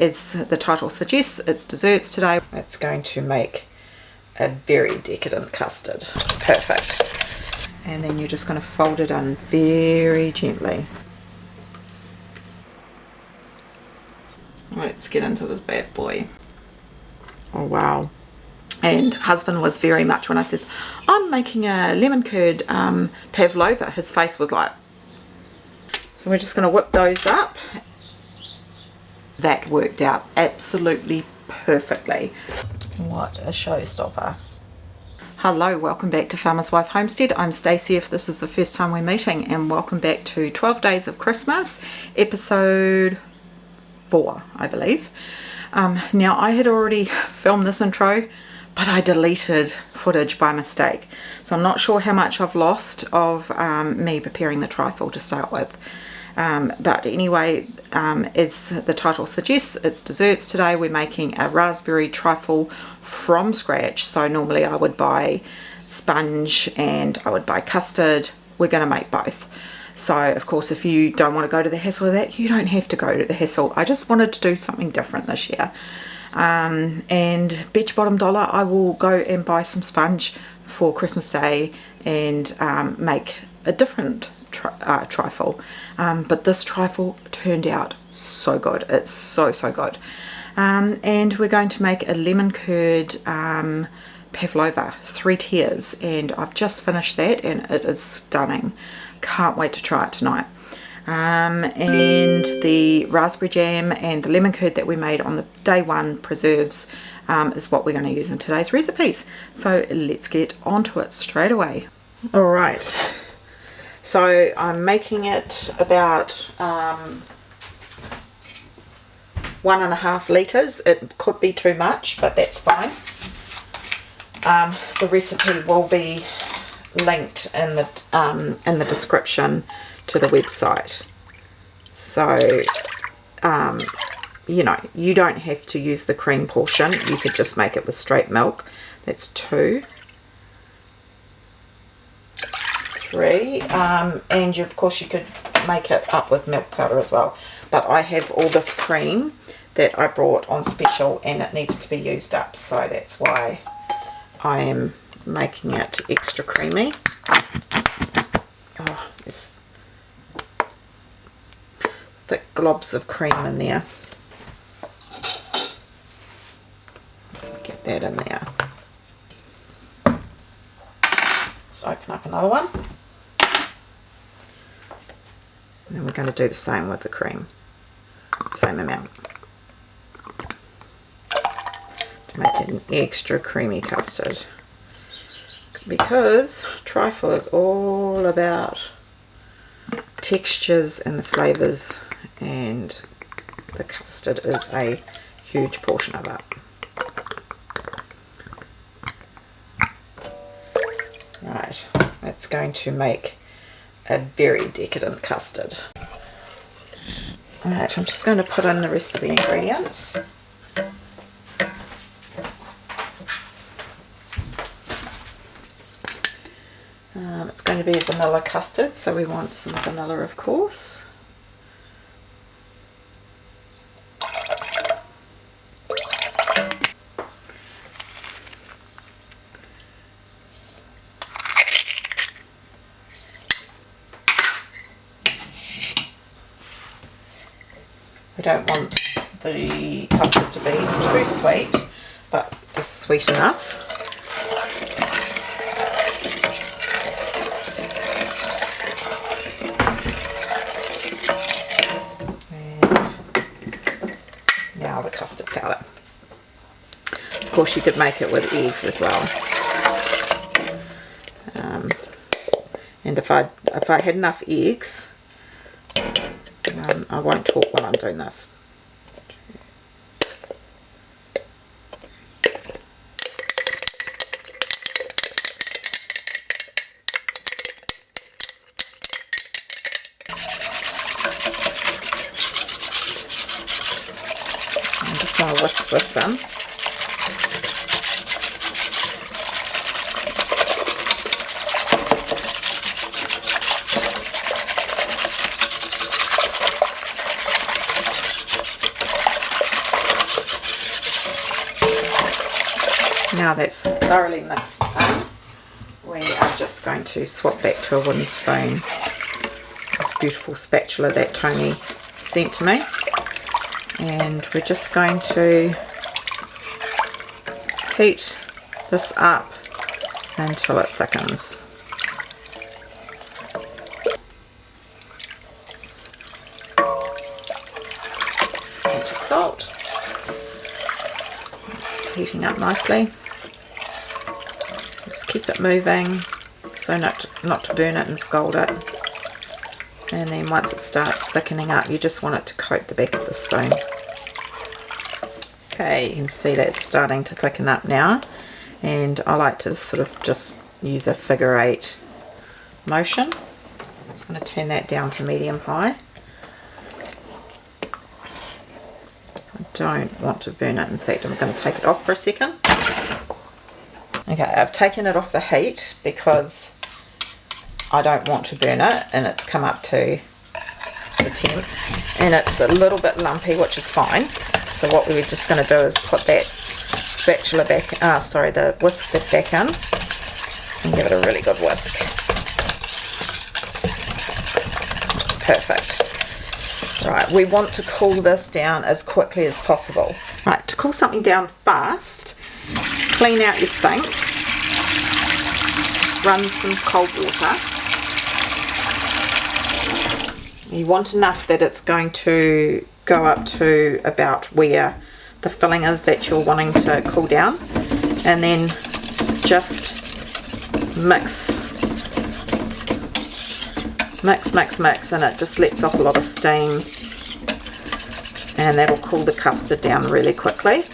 As the title suggests, it's desserts today. It's going to make a very decadent custard. It's perfect. And then you're just going to fold it in very gently. Let's get into this bad boy. Oh wow. And husband was very much, when I says, I'm making a lemon curd pavlova, his face was like. So we're just going to whip those up. That worked out absolutely perfectly. What a showstopper. Hello, welcome back to Farmer's Wife Homestead. I'm Stacey if this is the first time we're meeting, and welcome back to 12 Days of Christmas, episode 4, I believe. Now I had already filmed this intro, but I deleted footage by mistake. So I'm not sure how much I've lost of me preparing the trifle to start with. But anyway, as the title suggests, it's desserts today. We're making a raspberry trifle from scratch. So normally I would buy sponge and I would buy custard. We're going to make both. So of course, if you don't want to go to the hassle of that, you don't have to go to the hassle. I just wanted to do something different this year. And bet your bottom dollar I will go and buy some sponge for Christmas Day and make a different trifle. But this trifle turned out so good. It's so good. And we're going to make a lemon curd pavlova, 3 tiers, and I've just finished that and it is stunning. Can't wait to try it tonight. And the raspberry jam and the lemon curd that we made on the day 1 preserves is what we're going to use in today's recipes. So let's get onto it straight away. All right. So I'm making it about 1.5 litres. It could be too much, but that's fine. The recipe will be linked in the description to the website. So you know, you don't have to use the cream portion. You could just make it with straight milk. That's 2. 3, and of course you could make it up with milk powder as well, but I have all this cream that I brought on special and it needs to be used up, so that's why I am making it extra creamy. Oh, there's thick globs of cream in there. Get that in there. Let's open up another one. And then we're going to do the same with the cream. Same amount. To make it an extra creamy custard. Because trifle is all about textures and the flavours, and the custard is a huge portion of it. Right, that's going to make a very decadent custard. Alright, I'm just going to put in the rest of the ingredients. It's going to be a vanilla custard, so we want some vanilla, of course. We don't want the custard to be too sweet, but just sweet enough. And now the custard powder. Of course you could make it with eggs as well. And if I had enough eggs, I won't talk while I'm doing this. I just want to whisk this in. Now that's thoroughly mixed in, we are just going to swap back to a wooden spoon. This beautiful spatula that Tony sent to me. And we're just going to heat this up until it thickens. Pinch of salt. It's heating up nicely. Just keep it moving so not to burn it and scald it. And then once it starts thickening up, you just want it to coat the back of the spoon. Okay, you can see that's starting to thicken up now, and I like to sort of just use a figure 8 motion. I'm just going to turn that down to medium high. I don't want to burn it. In fact, I'm going to take it off for a second. Okay, I've taken it off the heat because I don't want to burn it, and it's come up to the temp, and it's a little bit lumpy, which is fine. So what we're just going to do is put that spatula back, the whisk back in, and give it a really good whisk. That's perfect. Right, we want to cool this down as quickly as possible. Right, to cool something down fast, clean out your sink, run some cold water. You want enough that it's going to go up to about where the filling is that you're wanting to cool down, and then just mix, and it just lets off a lot of steam, and that'll cool the custard down really quickly.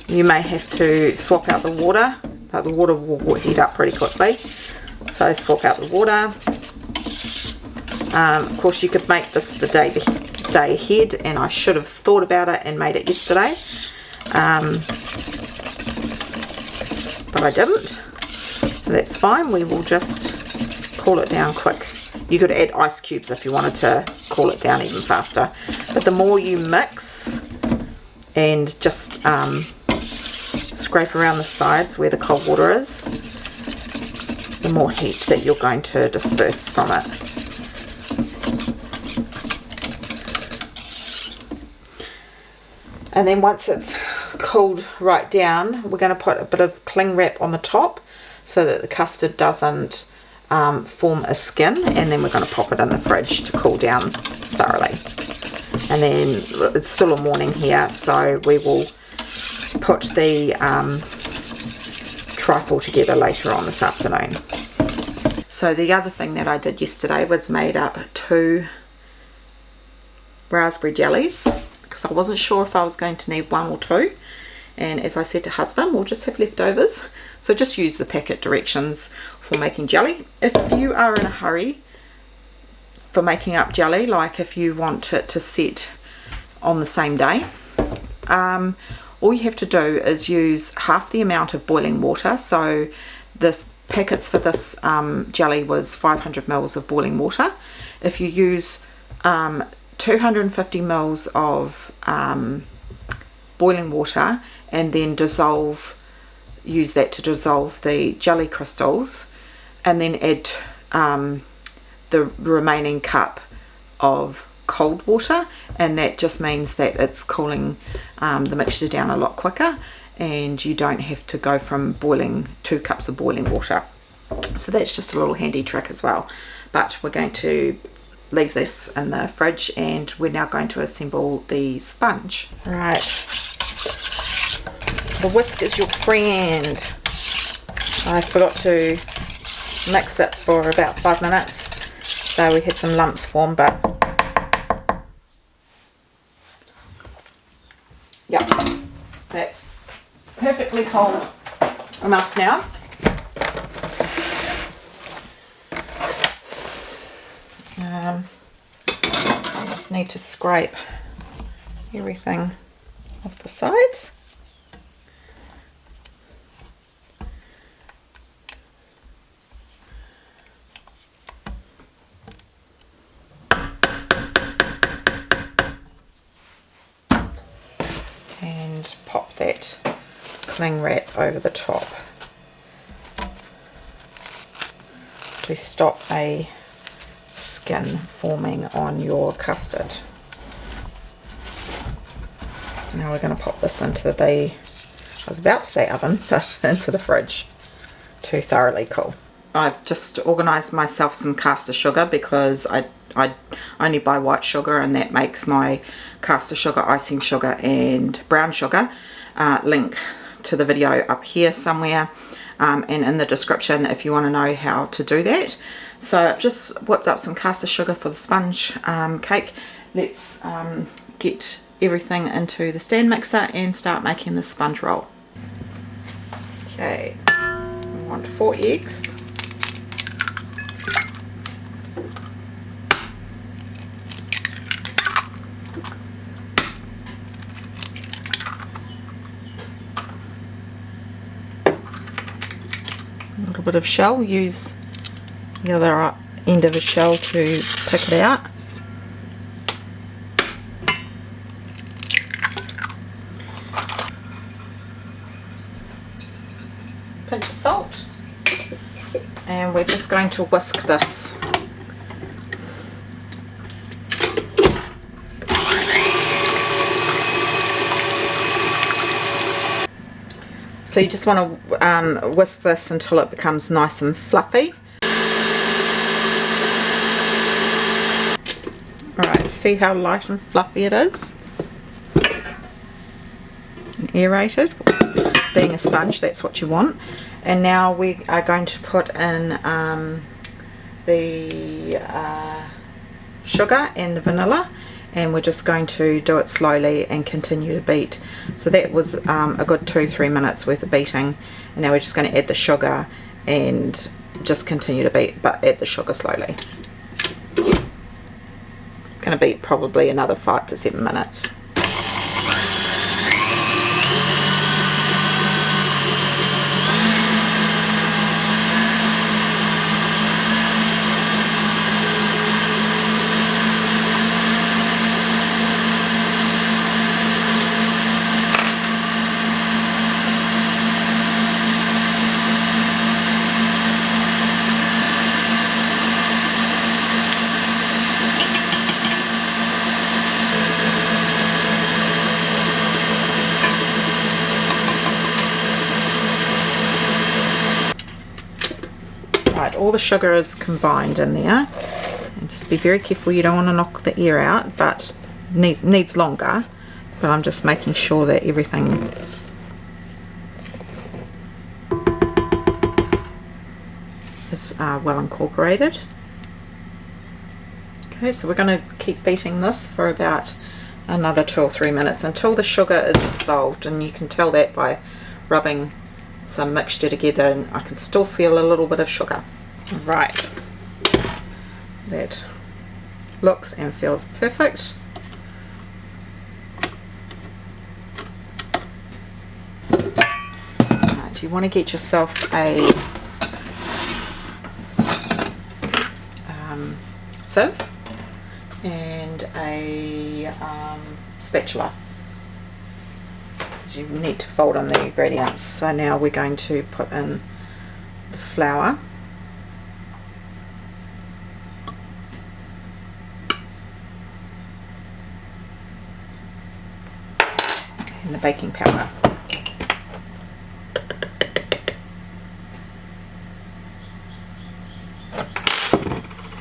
You may have to swap out the water, but the water will heat up pretty quickly, so swap out the water. Of course, you could make this the day ahead, and I should have thought about it and made it yesterday, but I didn't, so that's fine. We will just cool it down quick. You could add ice cubes if you wanted to cool it down even faster, but the more you mix and just scrape around the sides where the cold water is, the more heat that you're going to disperse from it. And then once it's cooled right down, we're going to put a bit of cling wrap on the top so that the custard doesn't form a skin, and then we're going to pop it in the fridge to cool down thoroughly. And then it's still a morning here, so we will put the trifle together later on this afternoon. So the other thing that I did yesterday was made up 2 raspberry jellies, because I wasn't sure if I was going to need 1 or 2, and as I said to husband, we'll just have leftovers, so just use the packet directions for making jelly. If you are in a hurry for making up jelly, like if you want it to set on the same day, all you have to do is use half the amount of boiling water. So the packets for this jelly was 500 mils of boiling water. If you use 250 mils of boiling water, and then use that to dissolve the jelly crystals, and then add the remaining cup of cold water, and that just means that it's cooling the mixture down a lot quicker, and you don't have to go from boiling 2 cups of boiling water. So that's just a little handy trick as well. But we're going to leave this in the fridge, and we're now going to assemble the sponge. Right, the whisk is your friend. I forgot to mix it for about 5 minutes, so we had some lumps form, but yeah, that's perfectly cold enough now. I just need to scrape everything off the sides. And pop that cling wrap over the top to stop a skin forming on your custard. Now we're going to pop this into the, I was about to say oven, but into the fridge to thoroughly cool. I've just organised myself some caster sugar because I only buy white sugar, and that makes my caster sugar, icing sugar and brown sugar. Link to the video up here somewhere, and in the description if you want to know how to do that. So I've just whipped up some caster sugar for the sponge cake. Let's get everything into the stand mixer and start making the sponge roll. Okay, I want 4 eggs. A little bit of shell, use the other end of a shell to pick it out. Pinch of salt, and we're just going to whisk this. So you just want to whisk this until it becomes nice and fluffy. Alright, see how light and fluffy it is? And aerated. Being a sponge, that's what you want. And now we are going to put in the sugar and the vanilla, and we're just going to do it slowly and continue to beat. So that was a good 2-3 minutes worth of beating, and now we're just going to add the sugar and just continue to beat, but add the sugar slowly. Going to beat probably another 5 to 7 minutes. Right, all the sugar is combined in there, and just be very careful, you don't want to knock the air out, but needs longer, but I'm just making sure that everything is well incorporated. Okay, so we're going to keep beating this for about another 2 or 3 minutes until the sugar is dissolved, and you can tell that by rubbing some mixture together, and I can still feel a little bit of sugar. Right, that looks and feels perfect. Right, you want to get yourself a sieve and a spatula. You need to fold on the ingredients. So now we're going to put in the flour, and the baking powder.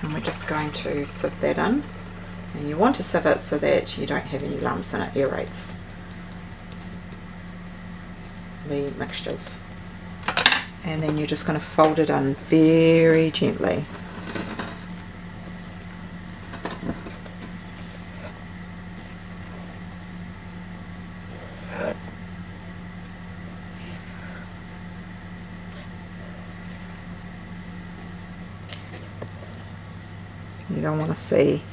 And we're just going to sieve that in, and you want to sieve it so that you don't have any lumps and it aerates the mixtures. And then you're just going to fold it in very gently. You don't want to see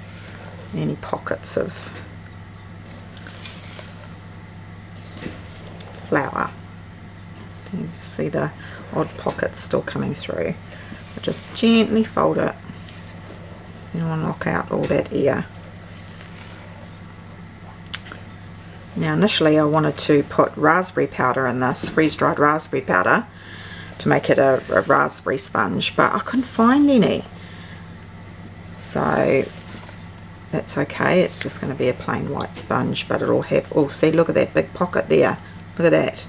any pockets of flour. You see the odd pockets still coming through. So just gently fold it. You don't want to knock out all that air. Now initially I wanted to put raspberry powder in this, freeze-dried raspberry powder, to make it a raspberry sponge, but I couldn't find any. So that's okay, it's just going to be a plain white sponge, but it'll have, oh see, look at that big pocket there, look at that.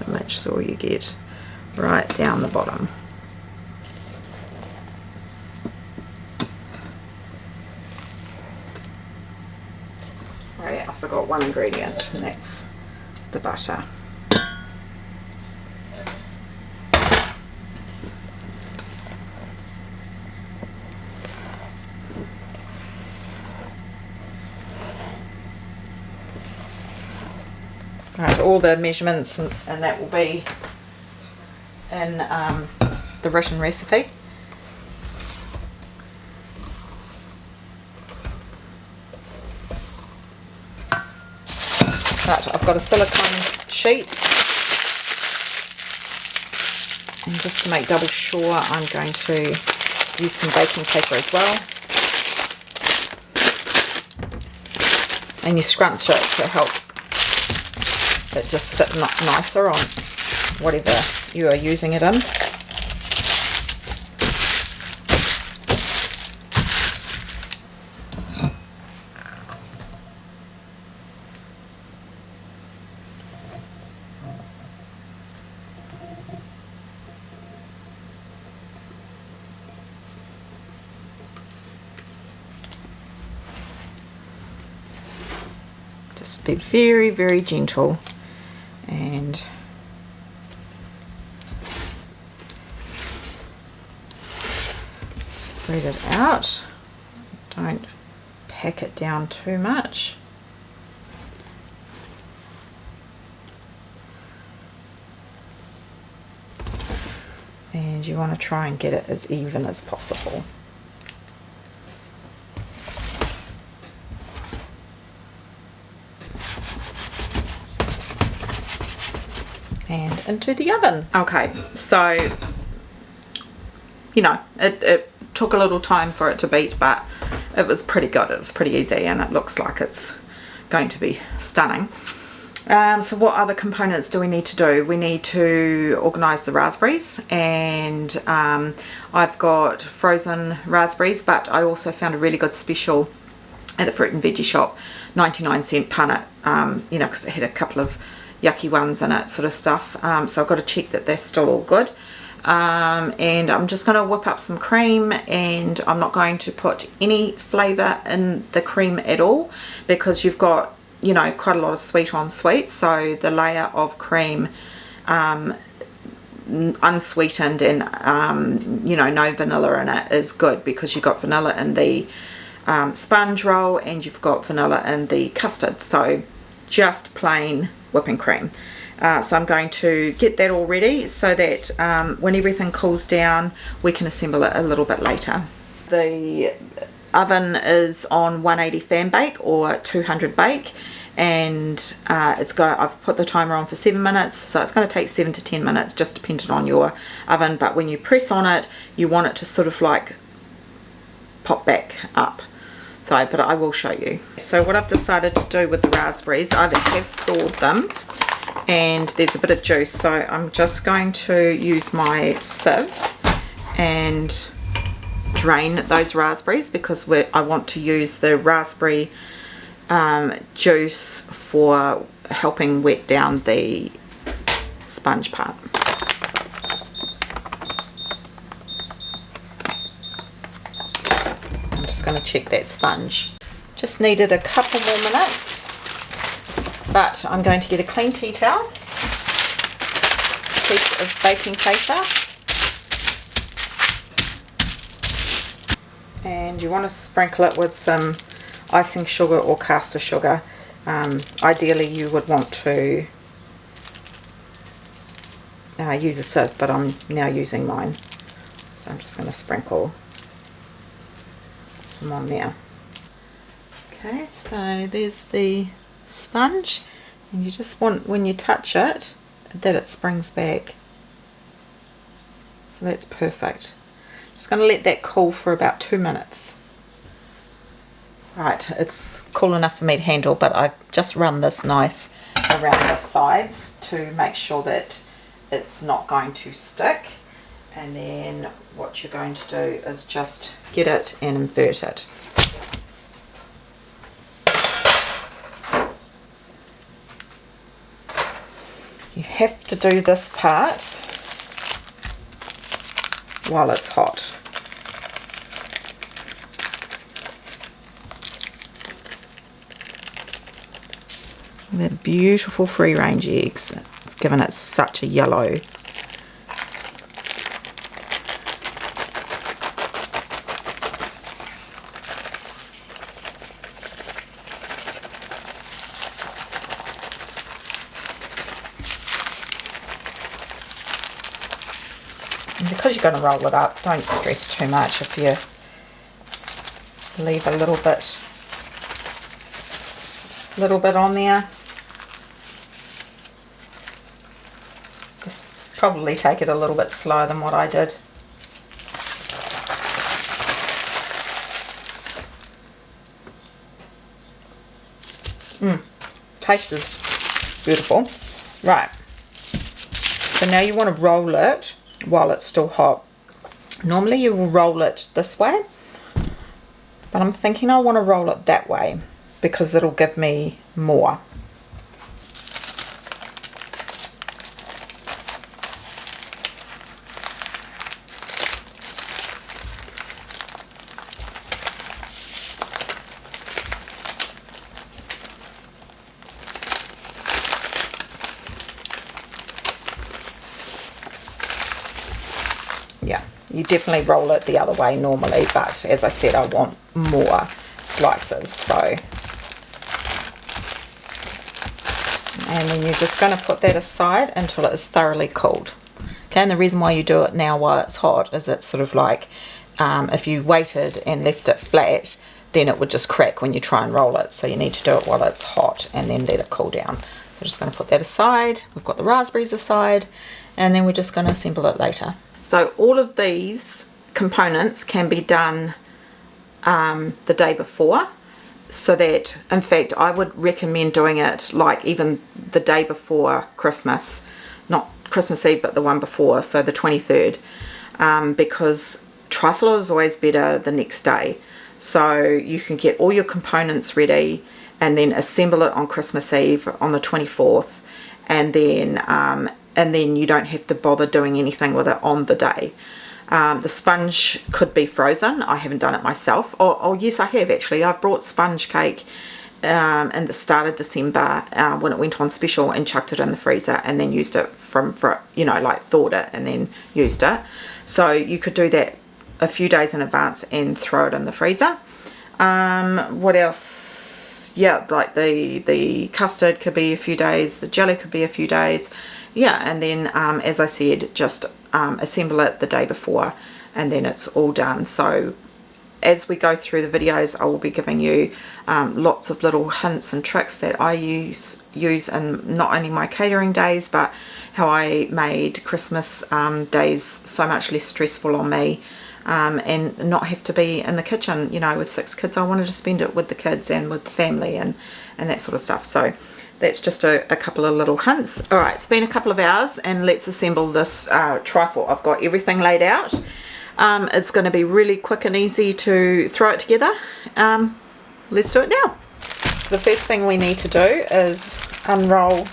So make sure you get right down the bottom. Right, I forgot one ingredient, and that's the butter. Right, all the measurements and that will be in the written recipe. But I've got a silicone sheet, and just to make double sure, I'm going to use some baking paper as well. And you scrunch it to help it just sit nicer on whatever you are using it in. Just be very, very gentle and spread it out. Don't pack it down too much. And you want to try and get it as even as possible. And into the oven. Okay, so you know, it took a little time for it to beat, but it was pretty good. It was pretty easy, and it looks like it's going to be stunning. So what other components do we need to do? We need to organise the raspberries, and I've got frozen raspberries, but I also found a really good special at the fruit and veggie shop, 99-cent punnet, you know, because it had a couple of yucky ones in it, sort of stuff. So I've got to check that they're still all good. And I'm just going to whip up some cream, and I'm not going to put any flavour in the cream at all, because you've got, you know, quite a lot of sweet on sweet, so the layer of cream unsweetened and you know, no vanilla in it is good, because you've got vanilla in the sponge roll and you've got vanilla in the custard, so just plain whipping cream. So I'm going to get that all ready so that when everything cools down we can assemble it a little bit later. The oven is on 180 fan bake or 200 bake, and I've put the timer on for 7 minutes, so it's going to take 7 to 10 minutes, just depending on your oven. But when you press on it, you want it to sort of like pop back up. So, but I will show you. So what I've decided to do with the raspberries, I have thawed them, and there's a bit of juice, so I'm just going to use my sieve and drain those raspberries, because I want to use the raspberry juice for helping wet down the sponge part. I'm just going to check that sponge. Just needed a couple more minutes, but I'm going to get a clean tea towel, piece of baking paper, and you want to sprinkle it with some icing sugar or caster sugar. Ideally you would want to use a sieve, but I'm now using mine, so I'm just going to sprinkle some on there. Okay, so there's the sponge, and you just want, when you touch it, that it springs back. So So that's perfect. Just going to let that cool for about 2 minutes. Right, it's cool enough for me to handle, but I just run this knife around the sides to make sure that it's not going to stick. And then what you're going to do is just get it and invert it. You have to do this part while it's hot. They're beautiful free range eggs, given it's such a yellow. And because you're going to roll it up, don't stress too much if you leave a little bit on there. Just probably take it a little bit slower than what I did. Taste is beautiful. Right, so now you want to roll it while it's still hot. Normally you will roll it this way, but I'm thinking I want to roll it that way because it'll give me more. Yeah, you definitely roll it the other way normally, but as I said, I want more slices, so. And then you're just going to put that aside until it is thoroughly cooled. Okay, and the reason why you do it now while it's hot is it's sort of like if you waited and left it flat, then it would just crack when you try and roll it. So you need to do it while it's hot and then let it cool down. So I'm just going to put that aside. We've got the raspberries aside, and then we're just going to assemble it later. So all of these components can be done the day before, so that, in fact, I would recommend doing it like even the day before Christmas, not Christmas Eve, but the one before, so the 23rd, because trifle is always better the next day. So you can get all your components ready and then assemble it on Christmas Eve on the 24th, and then you don't have to bother doing anything with it on the day. The sponge could be frozen. I haven't done it myself. Oh yes, I have actually. I've brought sponge cake in the start of December when it went on special, and chucked it in the freezer and then used it like thawed it and then used it. So you could do that a few days in advance and throw it in the freezer. What else? Yeah, like the custard could be a few days. The jelly could be a few days. Yeah, and then as I said, just assemble it the day before, and then it's all done. So as we go through the videos, I will be giving you lots of little hints and tricks that I use in not only my catering days, but how I made Christmas days so much less stressful on me, and not have to be in the kitchen. You know, with 6 kids, I wanted to spend it with the kids and with the family and that sort of stuff. So that's just a couple of little hints. All right, it's been a couple of hours, and let's assemble this trifle. I've got everything laid out. It's going to be really quick and easy to throw it together. Let's do it now. So the first thing we need to do is unroll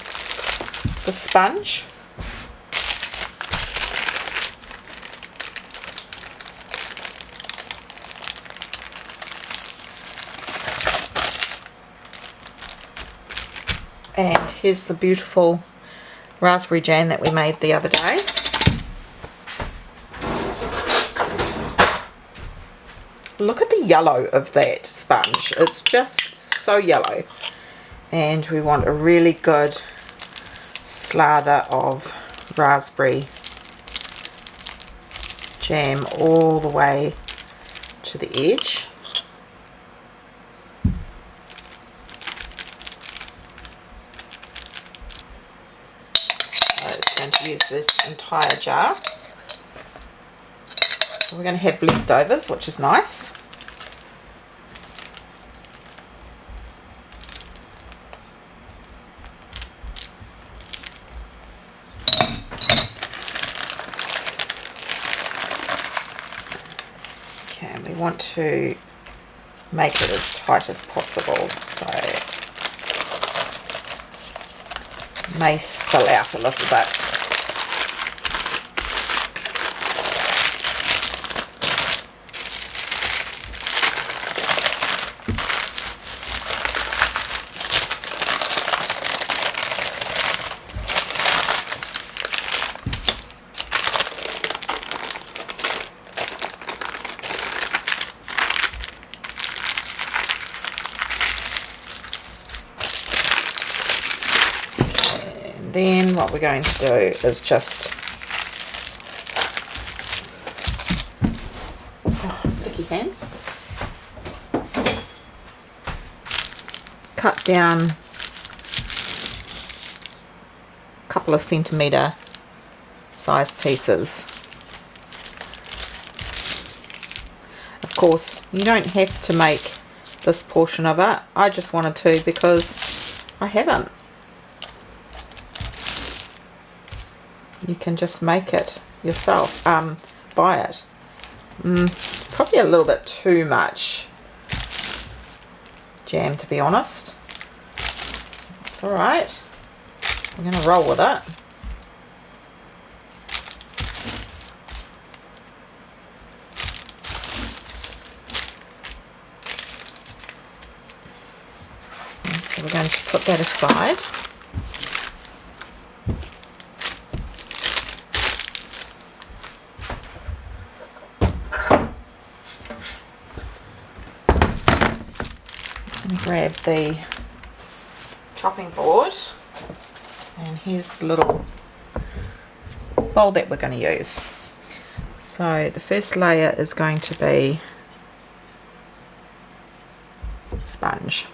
the sponge. And here's the beautiful raspberry jam that we made the other day. Look at the yellow of that sponge. It's just so yellow. And we want a really good slather of raspberry jam all the way to the edge. So it's going to use this entire jar. So we're going to have leftovers, which is nice. Okay, and we want to make it as tight as possible, so it may spill out a little bit. Then what we're going to do is just sticky hands, cut down a couple of centimetre size pieces. Of course you don't have to make this portion of it, I just wanted to because I haven't. You can just make it yourself, buy it. Probably a little bit too much jam, to be honest. It's alright. I'm going to roll with it. And so we're going to put that aside. Grab the chopping board, and here's the little bowl that we're going to use. So the first layer is going to be sponge.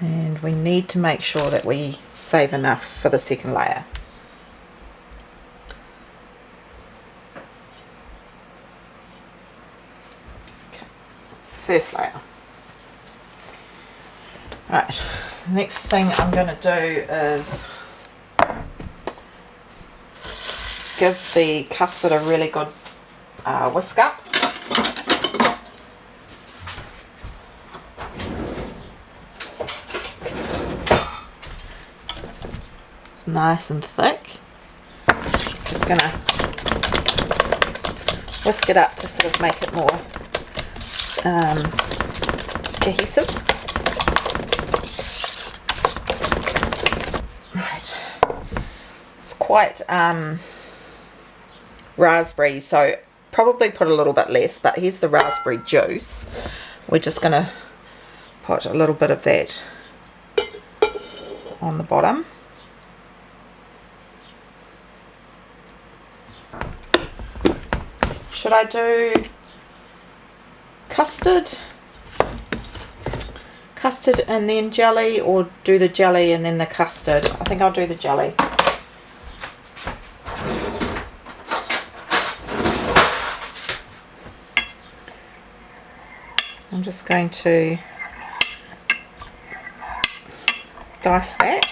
And we need to make sure that we save enough for the second layer. First layer. Right, next thing I'm going to do is give the custard a really good whisk up. It's nice and thick. Just going to whisk it up to sort of make it more cohesive. Right, it's quite raspberry, so probably put a little bit less, but here's the raspberry juice. We're just going to put a little bit of that on the bottom. Should I do custard and then jelly, or do the jelly and then the custard? I think I'll do the jelly. I'm just going to dice that.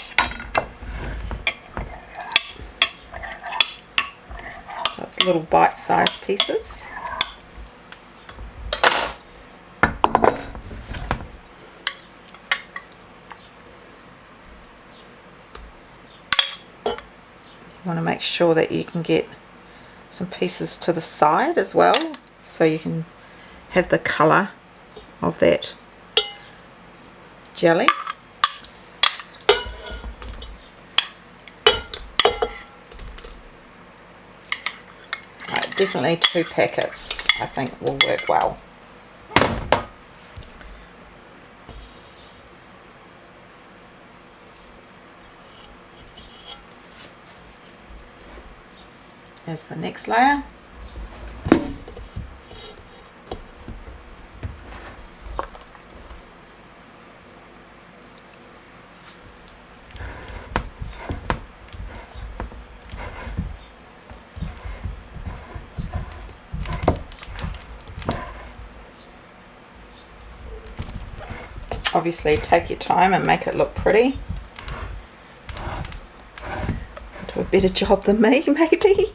So it's little bite-sized pieces. You want to make sure that you can get some pieces to the side as well, so you can have the colour of that jelly. Right, definitely 2 packets I think will work well. Here's the next layer. obviously take your time and make it look pretty. Do a better job than me, maybe.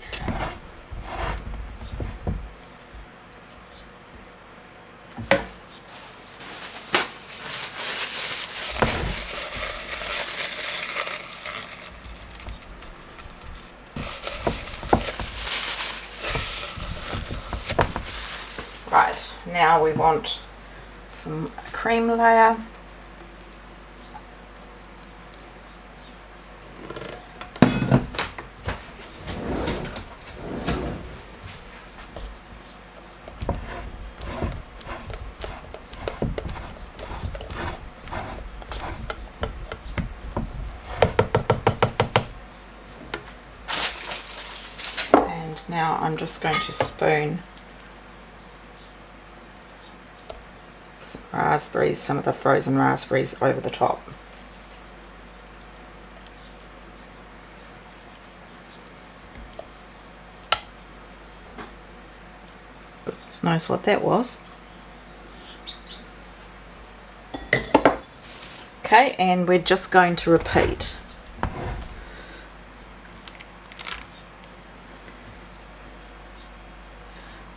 Right, now we want some cream layer. And now I'm just going to spoon some raspberries, some of the frozen raspberries over the top. Goodness knows what that was. Okay, and we're just going to repeat.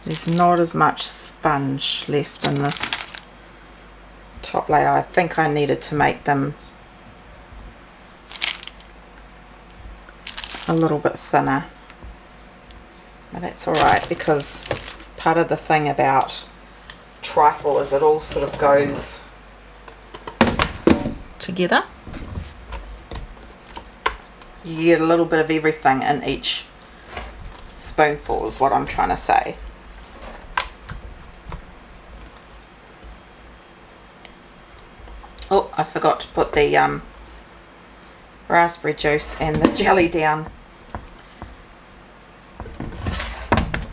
There's not as much sponge left in this top layer. I think I needed to make them a little bit thinner. But that's alright, because part of the thing about trifle is it all sort of goes together. You get a little bit of everything in each spoonful is what I'm trying to say. Oh, I forgot to put the raspberry juice and the jelly down.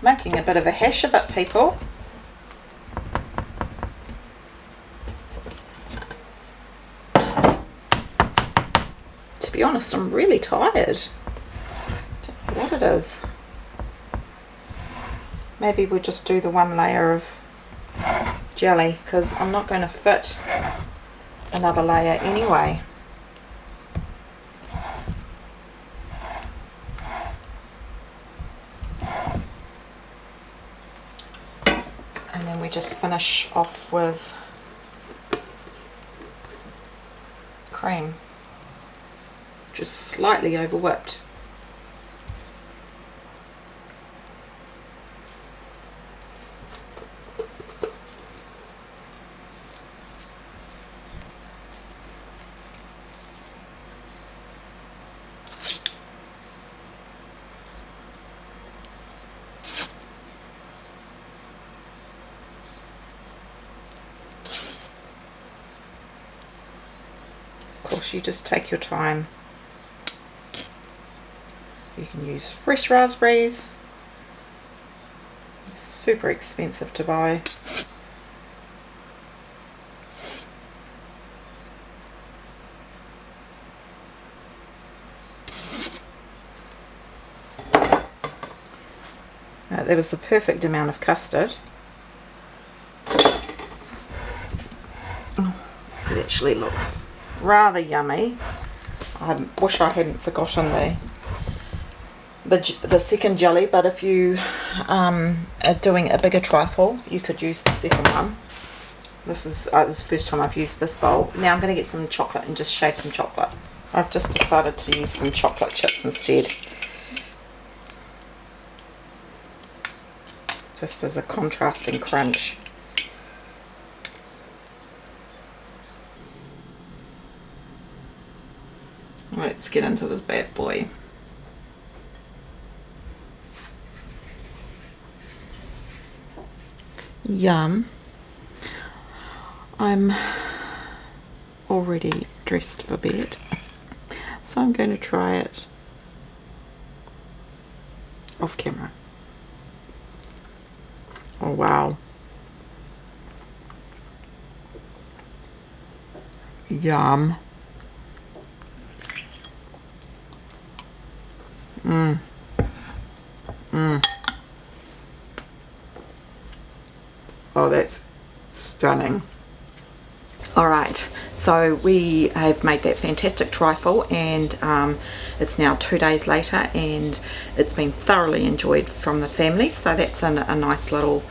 Making a bit of a hash of it, people. To be honest, I'm really tired. Don't know what it is. Maybe we'll just do the one layer of jelly, because I'm not going to fit another layer anyway. And then we just finish off with cream, just slightly over whipped. Of course, you just take your time. You can use fresh raspberries. They're super expensive to buy. There was the perfect amount of custard. Oh, it actually looks rather yummy. I wish I hadn't forgotten the second jelly, but if you are doing a bigger trifle, you could use the second one. This is the first time I've used this bowl. Now I'm going to get some chocolate and just shave some chocolate. I've just decided to use some chocolate chips instead, just as a contrasting crunch. Let's get into this bad boy. Yum. I'm already dressed for bed, so I'm going to try it off camera. Oh wow. Yum. Mmm. Mmm. Oh, that's stunning. Alright, so we have made that fantastic trifle, and it's now 2 days later and it's been thoroughly enjoyed from the family, so that's a nice little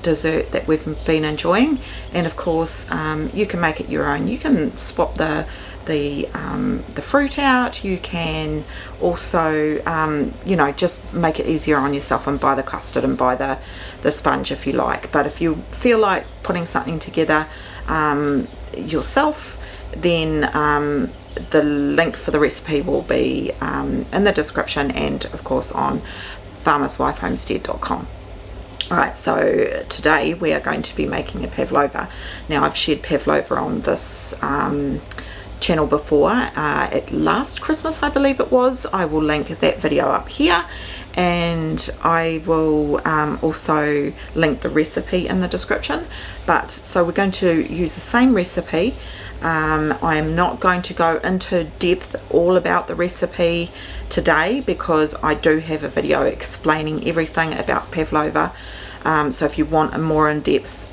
dessert that we've been enjoying. And of course you can make it your own. You can swap the fruit out. You can also you know, just make it easier on yourself and buy the custard and buy the sponge if you like. But if you feel like putting something together yourself, then the link for the recipe will be in the description, and of course on farmerswifehomestead.com. Alright, so today we are going to be making a pavlova. Now, I've shared pavlova on this channel before at last Christmas, I believe it was. I will link that video up here, and I will also link the recipe in the description. But so we're going to use the same recipe. I am not going to go into depth all about the recipe today because I do have a video explaining everything about pavlova. So if you want a more in-depth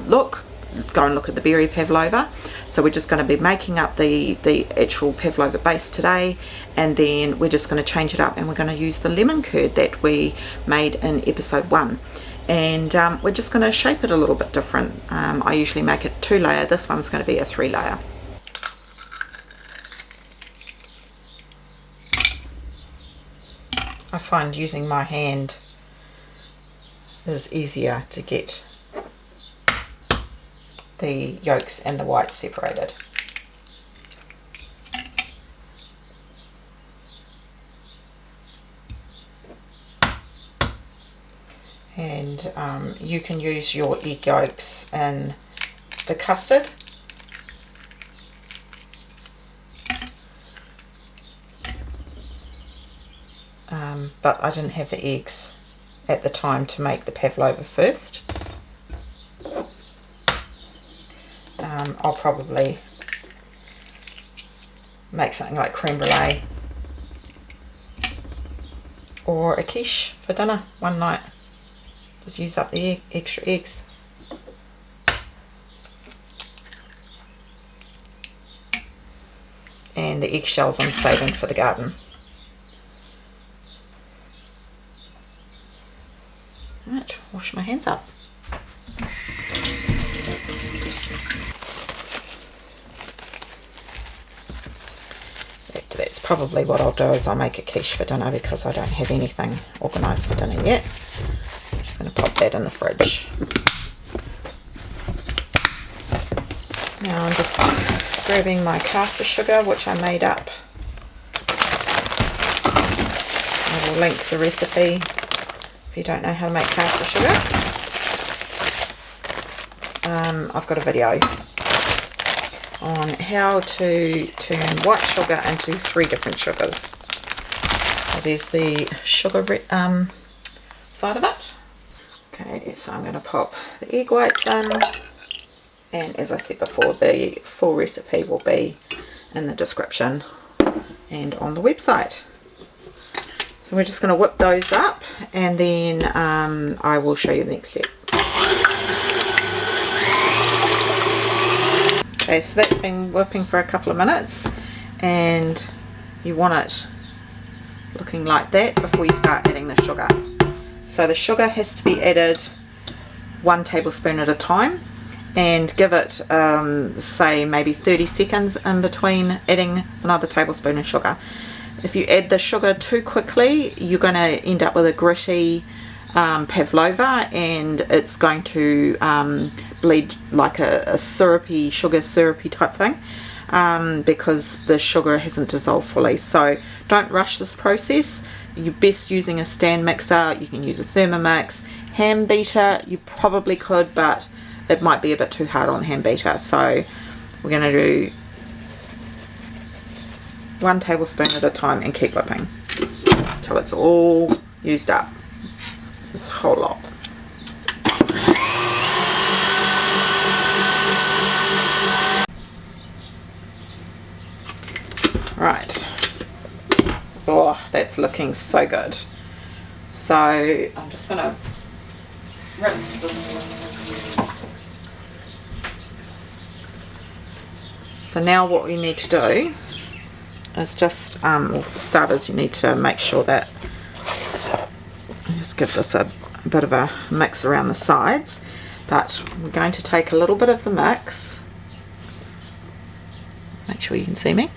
look, go and look at the Berry Pavlova. So we're just going to be making up the actual pavlova base today, and then we're just going to change it up, and we're going to use the lemon curd that we made in episode 1, and we're just going to shape it a little bit different. I usually make it 2-layer. This one's going to be a 3-layer. I find using my hand is easier to get the yolks and the whites separated. And you can use your egg yolks in the custard. But I didn't have the eggs at the time to make the pavlova first. I'll probably make something like creme brulee or a quiche for dinner one night. Just use up the extra eggs. And the eggshells I'm saving for the garden. Right, wash my hands up. That's probably what I'll do, is I'll make a quiche for dinner because I don't have anything organised for dinner yet. So I'm just going to pop that in the fridge. Now I'm just grabbing my caster sugar, which I made up. I will link the recipe if you don't know how to make caster sugar. I've got a video on how to turn white sugar into 3 different sugars. So there's the sugar side of it. Okay, so I'm going to pop the egg whites in, and as I said before, the full recipe will be in the description and on the website. So we're just going to whip those up, and then I will show you the next step. Okay, so that's been whipping for a couple of minutes, and you want it looking like that before you start adding the sugar. So the sugar has to be added 1 tablespoon at a time, and give it say maybe 30 seconds in between adding another tablespoon of sugar. If you add the sugar too quickly, you're going to end up with a gritty pavlova, and it's going to bleed like a syrupy, sugar syrupy type thing, because the sugar hasn't dissolved fully. So don't rush this process. You're best using a stand mixer. You can use a Thermomix. Hand beater you probably could, but it might be a bit too hard on the hand beater. So we're going to do 1 tablespoon at a time and keep whipping until it's all used up. This whole lot. Right. Oh, that's looking so good. So I'm just going to rinse this So now what we need to do is just, well, for starters, you need to make sure that, just give this a bit of a mix around the sides, but we're going to take a little bit of the mix, make sure you can see me,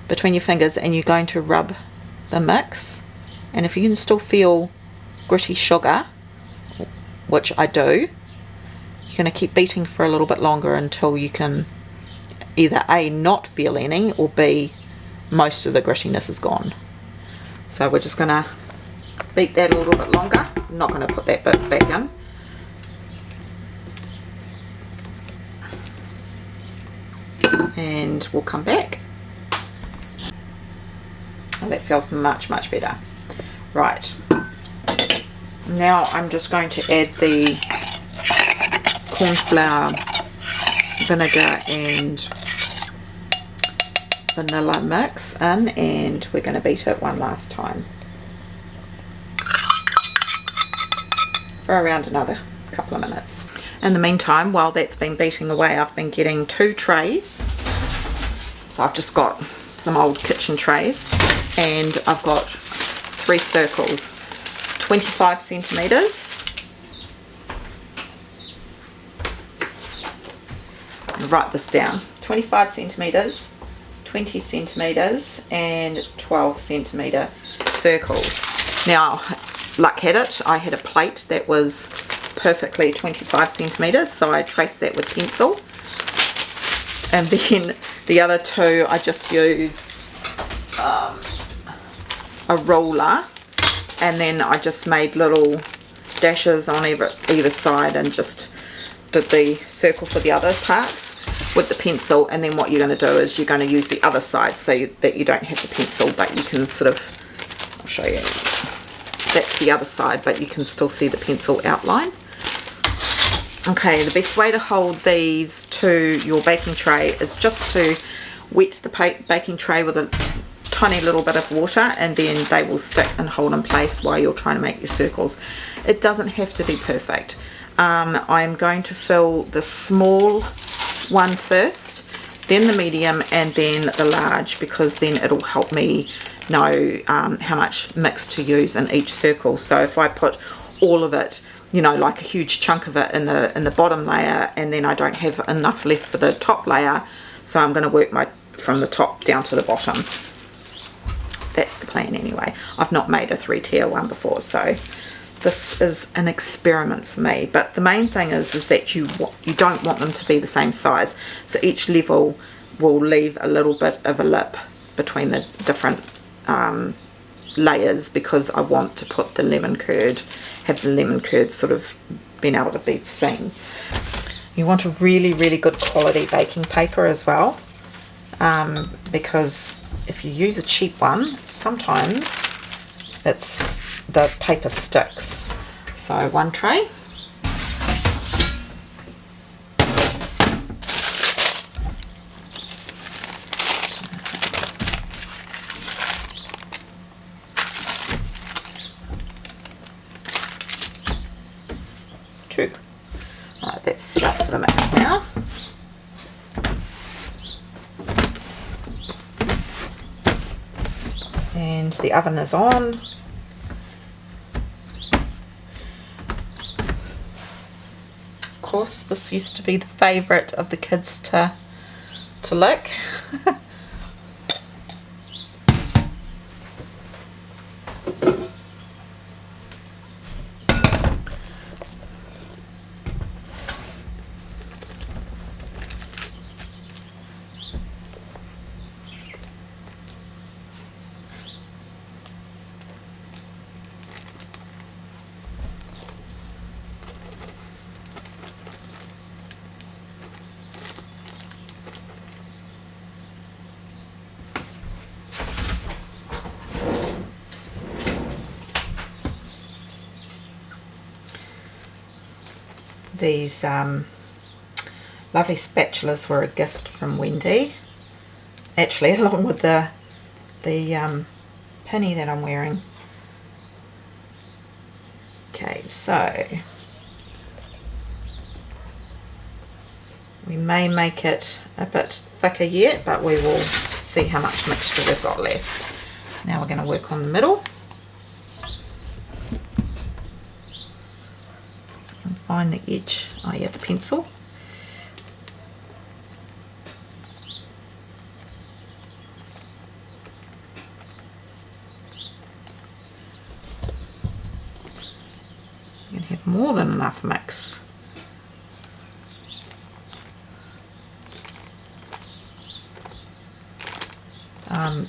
between your fingers, and you're going to rub the mix, and if you can still feel gritty sugar, which I do, you're going to keep beating for a little bit longer until you can either A, not feel any, or B, most of the grittiness is gone. So we're just going to beat that a little bit longer. I'm not going to put that bit back in. And we'll come back. Oh, that feels much better. Right, now I'm just going to add the corn flour, vinegar and vanilla mix in, and we're going to beat it one last time for around another couple of minutes. In the meantime, while that's been beating away, I've been getting 2 trays. So I've just got some old kitchen trays, and I've got 3 circles, 25 centimeters. Write this down: 25 centimeters, 20 centimeters, and 12 centimeter circles. Now, luck had it, I had a plate that was perfectly 25 centimeters, so I traced that with pencil. And then the other 2, I just used a ruler, and then I just made little dashes on either side and just did the circle for the other parts with the pencil. And then what you're going to do is you're going to use the other side so that you don't have the pencil, but you can sort of, I'll show you, that's the other side, but you can still see the pencil outline. Okay, the best way to hold these to your baking tray is just to wet the baking tray with a tiny little bit of water, and then they will stick and hold in place while you're trying to make your circles. It doesn't have to be perfect. I'm going to fill the small one first, then the medium, and then the large, because then it'll help me know how much mix to use in each circle. So if I put all of it, you know, like a huge chunk of it in the bottom layer, and then I don't have enough left for the top layer, so I'm going to work from the top down to the bottom. That's the plan anyway. I've not made a 3-tier one before, so this is an experiment for me. But the main thing is that you don't want them to be the same size, so each level will leave a little bit of a lip between the different layers, because I want to put the lemon curd, have the lemon curd sort of being able to be seen. You want a really good quality baking paper as well, because if you use a cheap one, sometimes the paper sticks. So 1 tray. Right, that's set up for the mix now. And the oven is on. Of course, this used to be the favourite of the kids to lick. These lovely spatulas were a gift from Wendy, actually, along with the pinny that I'm wearing. Okay, so We may make it a bit thicker yet, but we will see how much mixture we've got left. Now we're going to work on the middle. And find the edge, oh yeah, the pencil. You can have more than enough mix.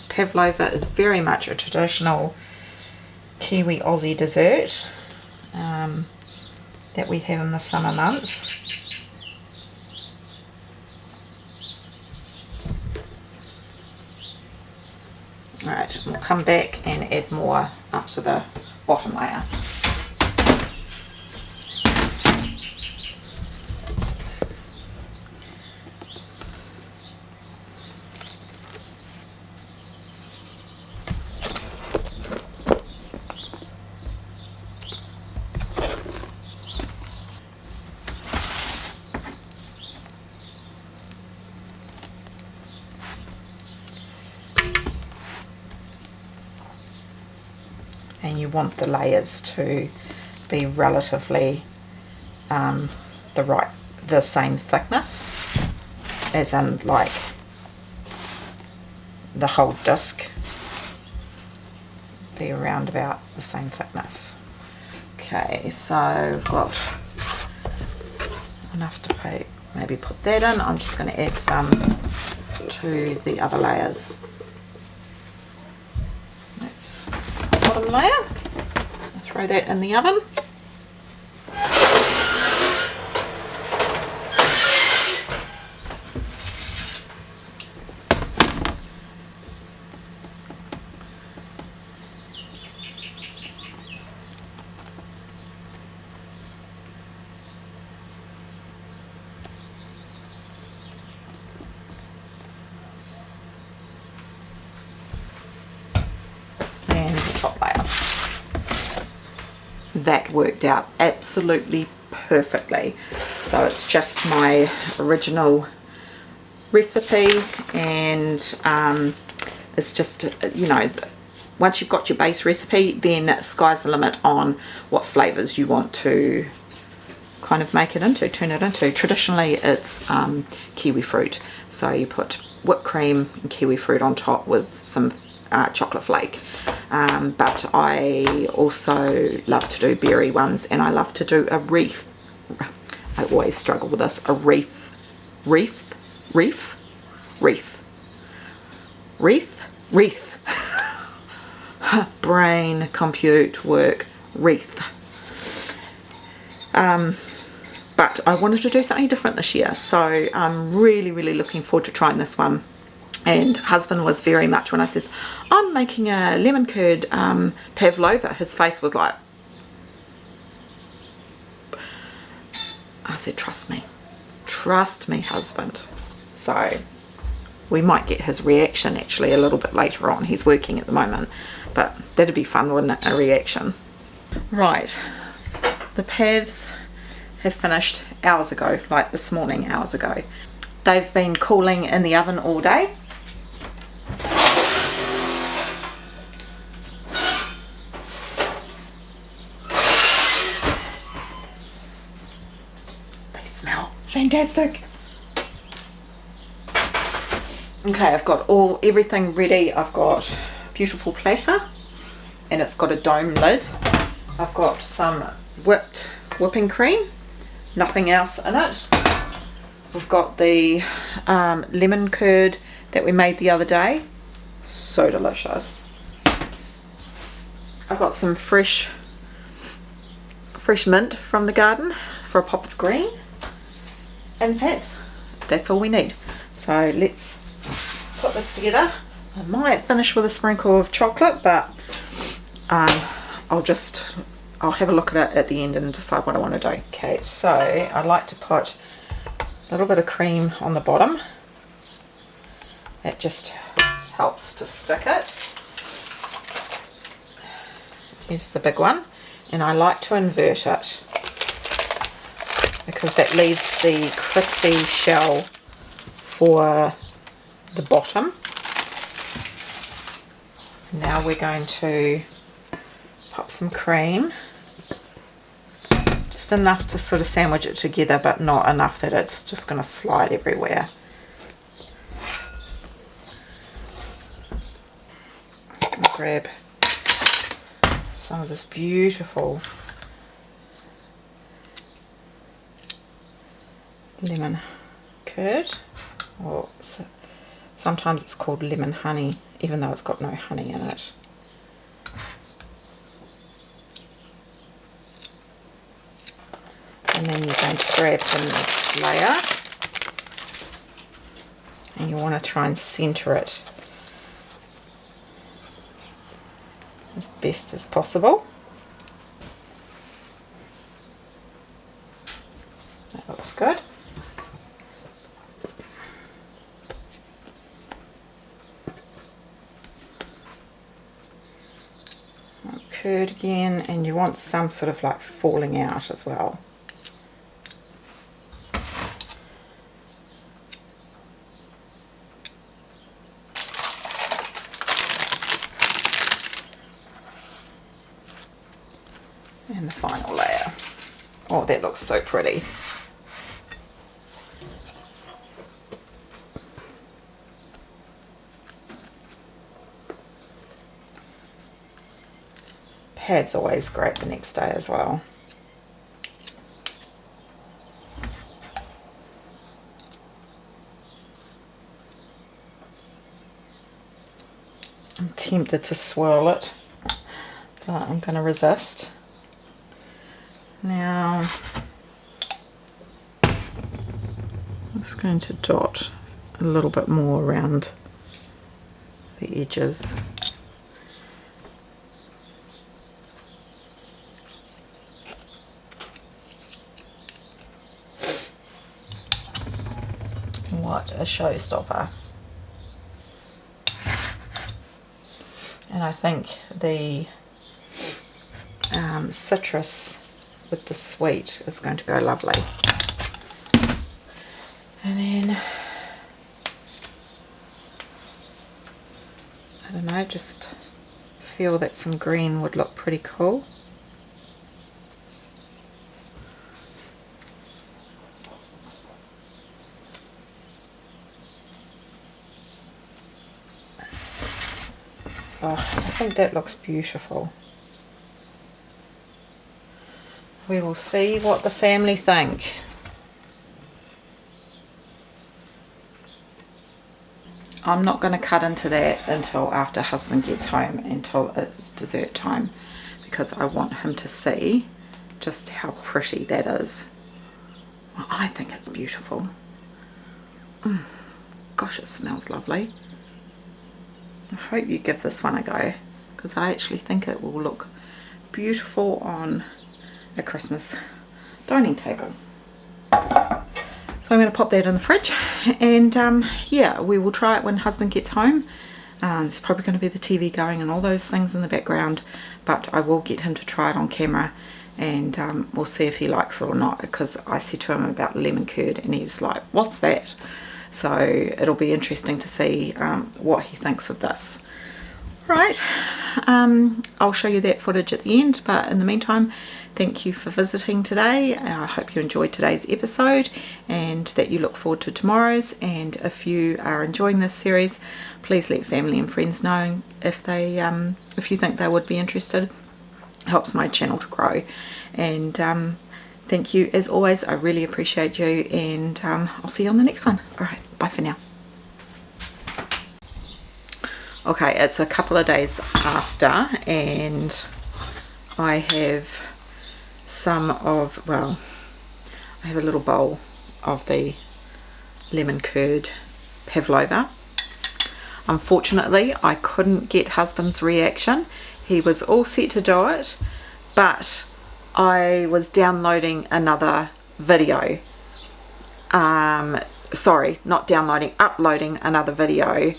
Pavlova is very much a traditional Kiwi Aussie dessert that we have in the summer months. Alright, we'll come back and add more after the bottom layer. And you want the layers to be relatively the same thickness, as in like the whole disc be around about the same thickness. Okay, so we've got enough to maybe put that in. I'm just going to add some to the other layers. That's the bottom layer. I'll throw that in the oven. Top layer. That worked out absolutely perfectly. So it's just my original recipe, and it's just, you know, once you've got your base recipe, then sky's the limit on what flavors you want to kind of make it into, turn it into. Traditionally it's kiwi fruit, so you put whipped cream and kiwi fruit on top with some chocolate flake, but I also love to do berry ones, and I love to do a wreath. I always struggle with this. A wreath. Brain, compute, work, wreath. But I wanted to do something different this year, so I'm really looking forward to trying this one. And husband was very much, when I says I'm making a lemon curd pavlova, his face was like, I said, trust me husband. So we might get his reaction actually a little bit later on. He's working at the moment, but that'd be fun, wouldn't it, a reaction. Right, the pavs have finished hours ago, like this morning, hours ago. They've been cooling in the oven all day. They smell fantastic. Okay, I've got everything ready. I've got a beautiful platter, and it's got a dome lid. I've got some whipping cream, nothing else in it. We've got the lemon curd that we made the other day, so delicious. I've got some fresh mint from the garden for a pop of green, and perhaps that's all we need. So let's put this together. I might finish with a sprinkle of chocolate, but I'll have a look at it at the end and decide what I want to do. Okay, so I like to put a little bit of cream on the bottom. That just helps to stick it. Here's the big one, and I like to invert it. because that leaves the crispy shell for the bottom. Now we're going to pop some cream, just enough to sort of sandwich it together, but not enough that it's just going to slide everywhere. I'm just going to grab some of this beautiful lemon curd, or sometimes it's called lemon honey, even though it's got no honey in it. And then you're going to grab the next layer, and you want to try and centre it as best as possible. That looks good. Curd again, and you want some sort of like falling out as well. And the final layer. Oh, that looks so pretty. Pad's always great the next day as well. I'm tempted to swirl it, but I'm going to resist. Now I'm just going to dot a little bit more around the edges. What a showstopper. And I think the citrus with the sweet is going to go lovely. And then, I don't know, just feel that some green would look pretty cool. Oh, I think that looks beautiful. We will see what the family think. I'm not going to cut into that until after husband gets home, until it's dessert time, because I want him to see just how pretty that is. Well, I think it's beautiful. Gosh, it smells lovely. I hope you give this one a go, because I actually think it will look beautiful on a Christmas dining table. So I'm going to pop that in the fridge, and yeah, we will try it when husband gets home. There's probably going to be the TV going and all those things in the background, but I will get him to try it on camera, and we'll see if he likes it or not, because I said to him about lemon curd and he's like, what's that? So it'll be interesting to see what he thinks of this. Right, I'll show you that footage at the end, but in the meantime, thank you for visiting today. I hope you enjoyed today's episode and that you look forward to tomorrow's. And if you are enjoying this series, please let family and friends know if you think they would be interested. It helps my channel to grow. And thank you as always. I really appreciate you, and I'll see you on the next one. All right, bye for now. Okay, it's a couple of days after, and I have some of, well, I have a little bowl of the lemon curd pavlova. Unfortunately, I couldn't get husband's reaction. He was all set to do it, but I was downloading another video. Sorry, not downloading, uploading another video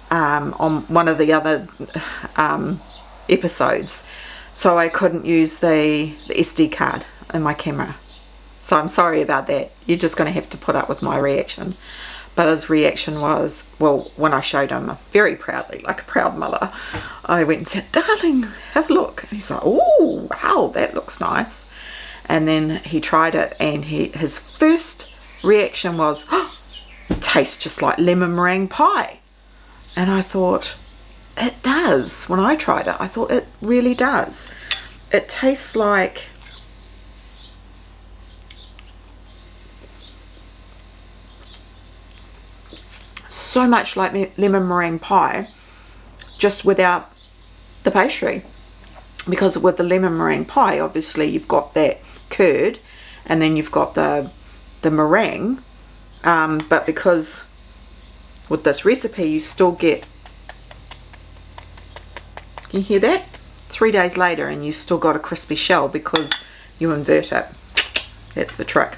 on one of the other episodes, so I couldn't use the SD card in my camera. So I'm sorry about that. You're just going to have to put up with my reaction. But his reaction was, well, when I showed him very proudly, like a proud mother, I went and said, darling, have a look. And he's like, oh, wow, that looks nice. And then he tried it, and his first reaction was, oh, it tastes just like lemon meringue pie. And I thought, it does. When I tried it, I thought it really does. It tastes like so much like lemon meringue pie, just without the pastry. Because with the lemon meringue pie, obviously you've got that curd, and then you've got the meringue, but because with this recipe you still get, can you hear that? 3 days later and you still got a crispy shell because you invert it. That's the trick.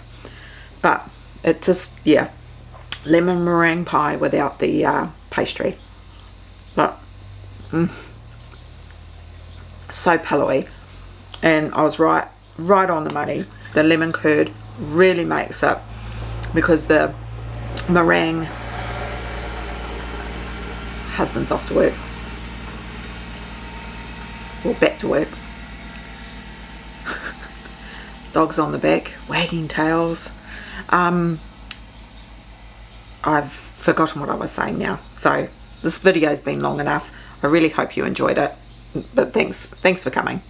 But it just, yeah, lemon meringue pie without the pastry. But so pillowy, and I was right on the money. The lemon curd really makes it, because the meringue, husband's off to work, or back to work. Dogs on the back wagging tails. I've forgotten what I was saying now. So this video's been long enough. I really hope you enjoyed it, but thanks for coming.